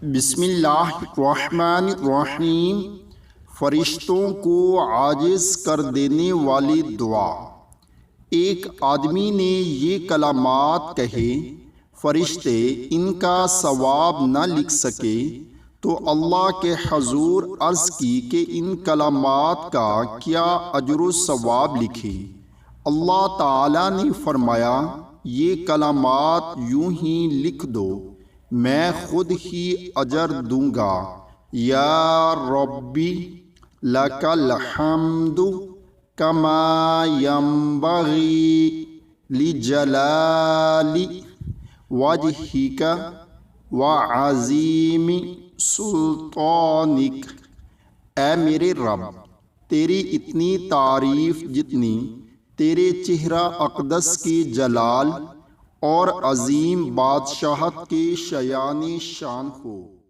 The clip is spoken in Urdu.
بسم اللہ الرحمن الرحیم۔ فرشتوں کو عاجز کر دینے والی دعا۔ ایک آدمی نے یہ کلمات کہے، فرشتے ان کا ثواب نہ لکھ سکے تو اللہ کے حضور عرض کی کہ ان کلمات کا کیا اجر و ثواب لکھے۔ اللہ تعالیٰ نے فرمایا، یہ کلمات یوں ہی لکھ دو، میں خود ہی اجر دوں گا۔ یا ربی لک الحمد کما ینبغی لجلال وجہک وعظیم سلطانک۔ اے میرے رب، تیری اتنی تعریف جتنی تیرے چہرہ اقدس کی جلال اور عظیم بادشاہت کے شایان شان ہو۔